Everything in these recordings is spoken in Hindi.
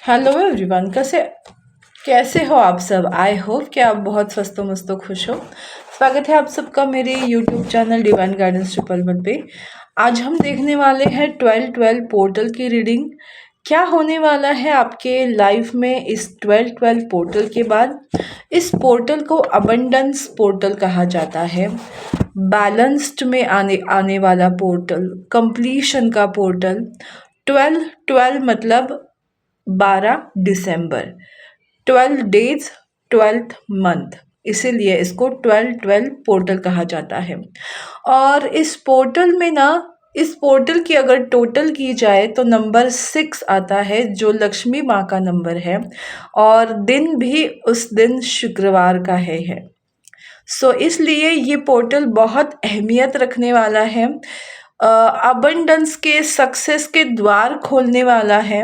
हेलो एवरीवन, कैसे कैसे हो आप सब। आई होप कि आप बहुत स्वस्थ मस्त खुश हो। स्वागत है आप सबका मेरे यूट्यूब चैनल डिवाइन गाइडेंस 111 पे। आज हम देखने वाले हैं 12-12 पोर्टल की रीडिंग। क्या होने वाला है आपके लाइफ में इस 12-12 पोर्टल के बाद। इस पोर्टल को अबंडेंस पोर्टल कहा जाता है। बैलेंस्ड में आने आने वाला पोर्टल, कंप्लीशन का पोर्टल। 12-12 मतलब 12 दिसंबर, 12 डेज, 12th मंथ, इसीलिए इसको 12-12 पोर्टल कहा जाता है। और इस पोर्टल में ना, इस पोर्टल की अगर टोटल की जाए तो नंबर 6 आता है, जो लक्ष्मी माँ का नंबर है। और दिन भी उस दिन शुक्रवार का है। इसलिए ये पोर्टल बहुत अहमियत रखने वाला है। अबंडेंस के, सक्सेस के द्वार खोलने वाला है।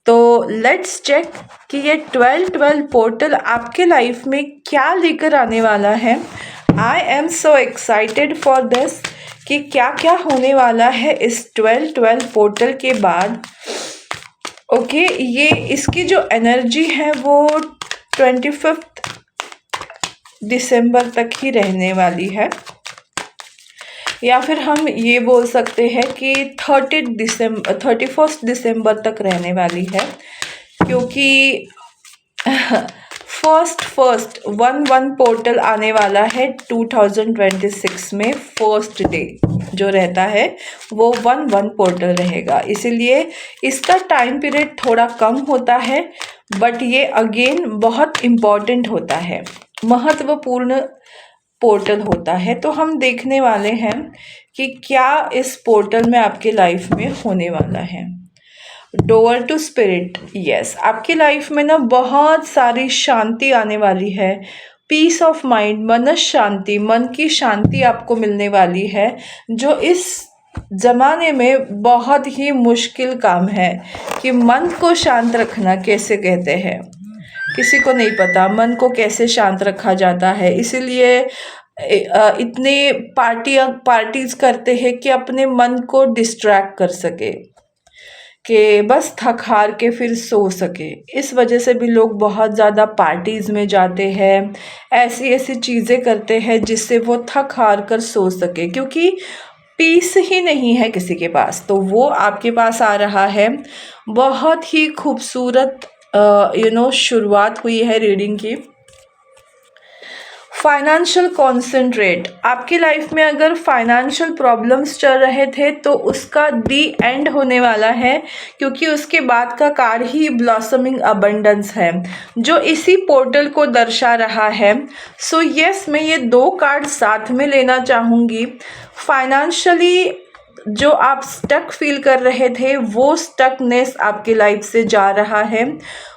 तो लेट्स चेक कि ये 12-12 पोर्टल आपके लाइफ में क्या लेकर आने वाला है। I am so excited for this कि क्या क्या होने वाला है इस 12-12 पोर्टल के बाद। ओके, ये इसकी जो एनर्जी है वो 25 दिसंबर तक ही रहने वाली है, या फिर हम ये बोल सकते हैं कि 31 दिसंबर तक रहने वाली है। क्योंकि फर्स्ट 1-1 पोर्टल आने वाला है 2026 में। फर्स्ट डे जो रहता है वो 1-1 पोर्टल रहेगा, इसीलिए इसका टाइम पीरियड थोड़ा कम होता है, बट ये अगेन बहुत इम्पॉर्टेंट होता है, महत्वपूर्ण पोर्टल होता है। तो हम देखने वाले हैं कि क्या इस पोर्टल में आपके लाइफ में होने वाला है। डोर टू स्पिरिट, यस, आपकी लाइफ में ना बहुत सारी शांति आने वाली है। पीस ऑफ माइंड, मन शांति, मन की शांति आपको मिलने वाली है, जो इस ज़माने में बहुत ही मुश्किल काम है। कि मन को शांत रखना कैसे कहते हैं, किसी को नहीं पता मन को कैसे शांत रखा जाता है। इसीलिए इतने पार्टीज करते हैं कि अपने मन को डिस्ट्रैक्ट कर सके, कि बस थक हार के फिर सो सके। इस वजह से भी लोग बहुत ज़्यादा पार्टीज़ में जाते हैं, ऐसी ऐसी चीज़ें करते हैं जिससे वो थक हार कर सो सके, क्योंकि पीस ही नहीं है किसी के पास। तो वो आपके पास आ रहा है। बहुत ही खूबसूरत शुरुआत हुई है रीडिंग की। फाइनेंशियल कॉन्सेंट्रेट, आपकी लाइफ में अगर फाइनेंशियल प्रॉब्लम्स चल रहे थे तो उसका दी एंड होने वाला है, क्योंकि उसके बाद का कार्ड ही ब्लॉसमिंग अबंडेंस है, जो इसी पोर्टल को दर्शा रहा है। सो यस, मैं ये 2 कार्ड साथ में लेना चाहूँगी। फाइनेंशियली जो आप स्टक फील कर रहे थे, वो स्टकनेस आपकी लाइफ से जा रहा है।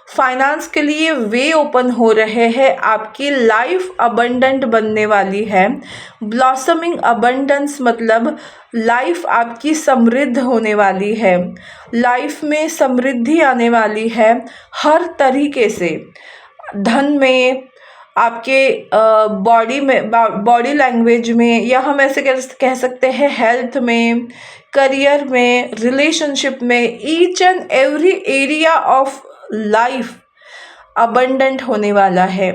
फाइनेंस के लिए वे ओपन हो रहे हैं, आपकी लाइफ अबंडेंट बनने वाली है। ब्लॉसमिंग अबंडेंस मतलब लाइफ आपकी समृद्ध होने वाली है, लाइफ में समृद्धि आने वाली है हर तरीके से। धन में, आपके बॉडी में, बॉडी लैंग्वेज में, या हम ऐसे कह सकते हैं हेल्थ में, करियर में, रिलेशनशिप में, each and every area of life abundant होने वाला है।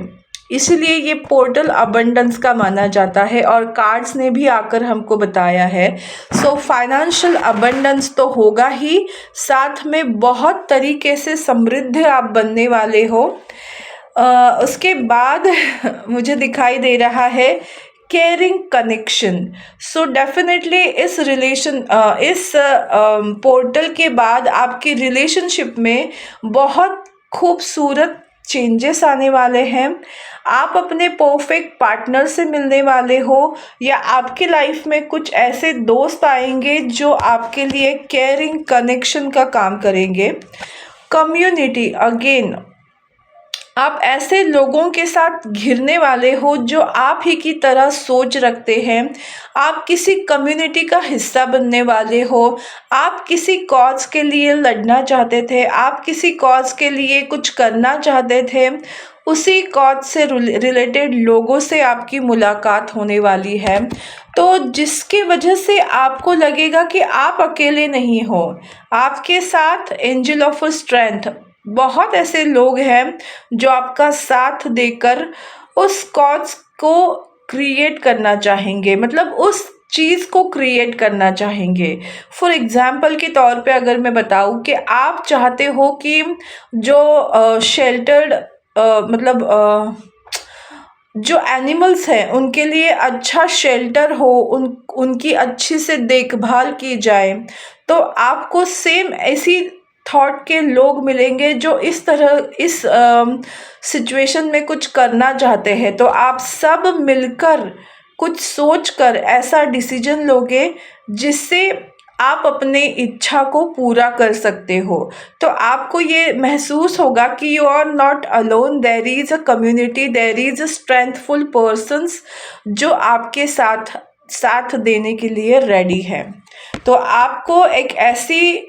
इसलिए ये पोर्टल अबंडेंस का माना जाता है, और कार्ड्स ने भी आकर हमको बताया है। सो फाइनेंशियल अबंडेंस तो होगा ही, साथ में बहुत तरीके से समृद्ध आप बनने वाले हो। उसके बाद मुझे दिखाई दे रहा है केयरिंग कनेक्शन। सो डेफिनेटली इस पोर्टल के बाद आपकी रिलेशनशिप में बहुत खूबसूरत चेंजेस आने वाले हैं। आप अपने परफेक्ट पार्टनर से मिलने वाले हो, या आपके लाइफ में कुछ ऐसे दोस्त आएंगे जो आपके लिए केयरिंग कनेक्शन का काम करेंगे। कम्युनिटी, अगेन आप ऐसे लोगों के साथ घिरने वाले हो जो आप ही की तरह सोच रखते हैं। आप किसी कम्युनिटी का हिस्सा बनने वाले हो। आप किसी कॉज के लिए लड़ना चाहते थे, आप किसी कॉज के लिए कुछ करना चाहते थे, उसी कॉज से रिलेटेड लोगों से आपकी मुलाकात होने वाली है। तो जिसकी वजह से आपको लगेगा कि आप अकेले नहीं हो, आपके साथ एंजल ऑफ स्ट्रेंथ, बहुत ऐसे लोग हैं जो आपका साथ देकर उस कॉज को क्रिएट करना चाहेंगे, मतलब उस चीज़ को क्रिएट करना चाहेंगे। फॉर एग्जाम्पल के तौर पे अगर मैं बताऊँ कि आप चाहते हो कि जो शेल्टर्ड मतलब जो एनिमल्स हैं उनके लिए अच्छा शेल्टर हो, उनकी अच्छी से देखभाल की जाए, तो आपको सेम ऐसी थॉट के लोग मिलेंगे जो इस तरह इस सिचुएशन में कुछ करना चाहते हैं। तो आप सब मिलकर कुछ सोच कर ऐसा डिसीजन लोगे जिससे आप अपने इच्छा को पूरा कर सकते हो। तो आपको ये महसूस होगा कि you are not alone, there is a community, there is a strengthful persons जो आपके साथ साथ देने के लिए रेडी है। तो आपको एक ऐसी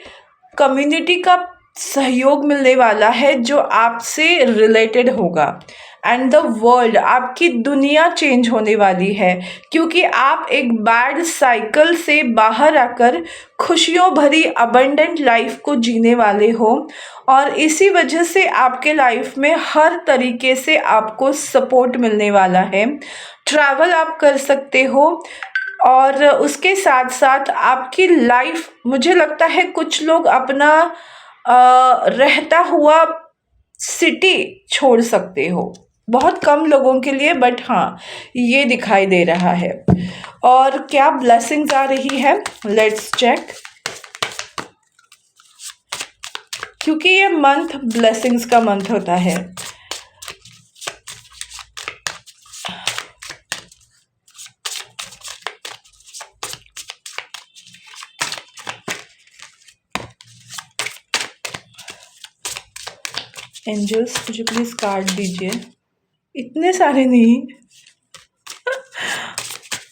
कम्युनिटी का सहयोग मिलने वाला है जो आपसे रिलेटेड होगा, एंड द वर्ल्ड, आपकी दुनिया चेंज होने वाली है, क्योंकि आप एक बैड साइकिल से बाहर आकर खुशियों भरी अबंडेंट लाइफ को जीने वाले हो। और इसी वजह से आपके लाइफ में हर तरीके से आपको सपोर्ट मिलने वाला है। ट्रैवल आप कर सकते हो, और उसके साथ साथ आपकी लाइफ, मुझे लगता है कुछ लोग अपना रहता हुआ सिटी छोड़ सकते हो, बहुत कम लोगों के लिए, बट हाँ ये दिखाई दे रहा है। और क्या ब्लेसिंग्स आ रही है, लेट्स चेक, क्योंकि ये मंथ ब्लेसिंग्स का मंथ होता है। एंजल्स मुझे प्लीज कार्ड दीजिए, इतने सारे नहीं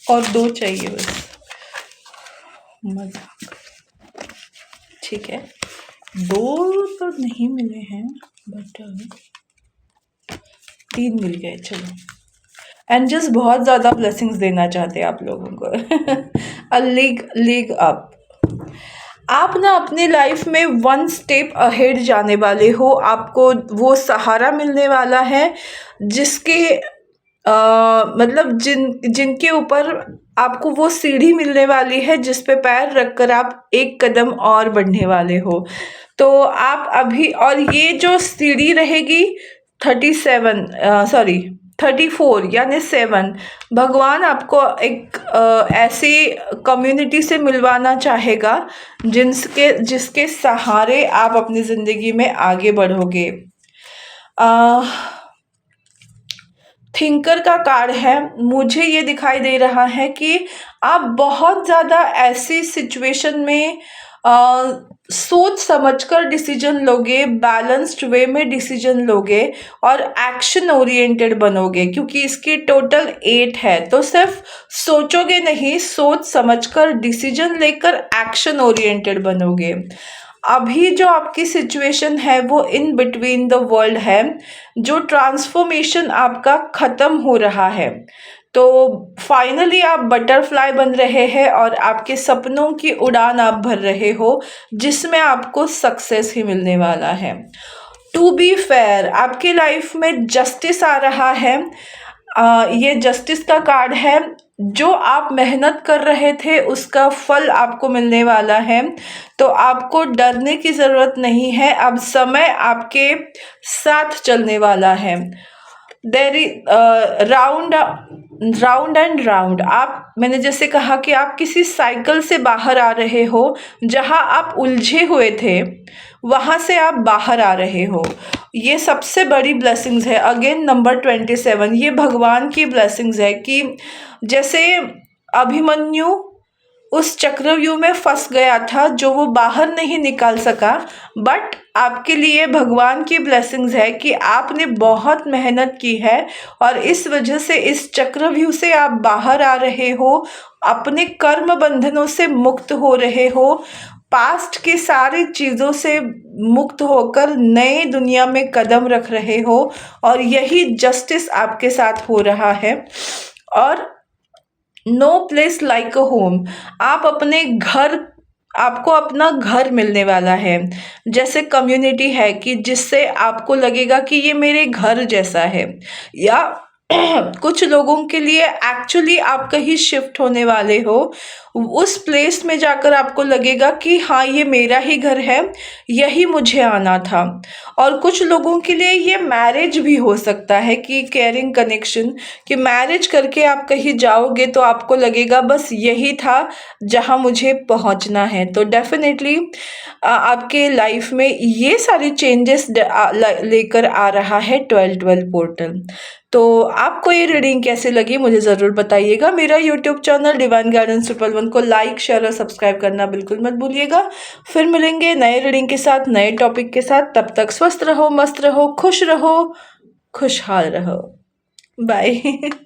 और 2 चाहिए बस, मजाक, ठीक है 2 तो नहीं मिले हैं, बट 3 मिल गए, चलो। एंजल्स बहुत ज़्यादा ब्लेसिंग्स देना चाहते हैं आप लोगों को। अ लीग अप, आप ना अपने लाइफ में 1 स्टेप अहेड जाने वाले हो। आपको वो सहारा मिलने वाला है जिसके मतलब जिनके ऊपर आपको वो सीढ़ी मिलने वाली है जिस पे पैर रखकर आप एक कदम और बढ़ने वाले हो। तो आप अभी, और ये जो सीढ़ी रहेगी 37 सॉरी 34 यानी 7, भगवान आपको एक ऐसी कम्युनिटी से मिलवाना चाहेगा जिसके सहारे आप अपनी ज़िंदगी में आगे बढ़ोगे। थिंकर का कार्ड है, मुझे ये दिखाई दे रहा है कि आप बहुत ज़्यादा ऐसी सिचुएशन में सोच समझकर डिसीजन लोगे, बैलेंस्ड वे में डिसीजन लोगे और एक्शन ओरिएंटेड बनोगे, क्योंकि इसकी टोटल 8 है। तो सिर्फ सोचोगे नहीं, सोच समझकर डिसीजन लेकर एक्शन ओरिएंटेड बनोगे। अभी जो आपकी सिचुएशन है वो इन बिटवीन द वर्ल्ड है, जो ट्रांसफॉर्मेशन आपका ख़त्म हो रहा है। तो फाइनली आप बटरफ्लाई बन रहे हैं और आपके सपनों की उड़ान आप भर रहे हो, जिसमें आपको सक्सेस ही मिलने वाला है। टू बी फेयर, आपके लाइफ में जस्टिस आ रहा है। ये जस्टिस का कार्ड है, जो आप मेहनत कर रहे थे उसका फल आपको मिलने वाला है। तो आपको डरने की ज़रूरत नहीं है, अब समय आपके साथ चलने वाला है। There is round and round, आप, मैंने जैसे कहा कि आप किसी साइकिल से बाहर आ रहे हो, जहां आप उलझे हुए थे वहां से आप बाहर आ रहे हो। ये सबसे बड़ी ब्लेसिंग्स है। अगेन नंबर 27, ये भगवान की ब्लेसिंग्स है कि जैसे अभिमन्यु उस चक्रव्यूह में फंस गया था जो वो बाहर नहीं निकाल सका, बट आपके लिए भगवान की ब्लेसिंग्स है कि आपने बहुत मेहनत की है और इस वजह से इस चक्रव्यूह से आप बाहर आ रहे हो, अपने कर्म बंधनों से मुक्त हो रहे हो, पास्ट की सारी चीज़ों से मुक्त होकर नए दुनिया में कदम रख रहे हो, और यही जस्टिस आपके साथ हो रहा है। और no place like a home, आप अपने घर आपको अपना घर मिलने वाला है। जैसे कम्युनिटी है कि जिससे आपको लगेगा कि ये मेरे घर जैसा है, या कुछ लोगों के लिए एक्चुअली आप कहीं शिफ्ट होने वाले हो, उस प्लेस में जाकर आपको लगेगा कि हाँ, ये मेरा ही घर है, यही मुझे आना था। और कुछ लोगों के लिए ये मैरिज भी हो सकता है कि केयरिंग कनेक्शन, कि मैरिज करके आप कहीं जाओगे तो आपको लगेगा बस यही था जहाँ मुझे पहुँचना है। तो डेफ़िनेटली आपके लाइफ में ये सारी चेंजेस लेकर आ रहा है 12-12 पोर्टल। तो आपको ये रीडिंग कैसी लगी मुझे ज़रूर बताइएगा। मेरा यूट्यूब चैनल डिवाइन गाइडेंस 111 को लाइक, शेयर और सब्सक्राइब करना बिल्कुल मत भूलिएगा। फिर मिलेंगे नए रीडिंग के साथ, नए टॉपिक के साथ। तब तक स्वस्थ रहो, मस्त रहो, खुश रहो, खुशहाल रहो। बाय।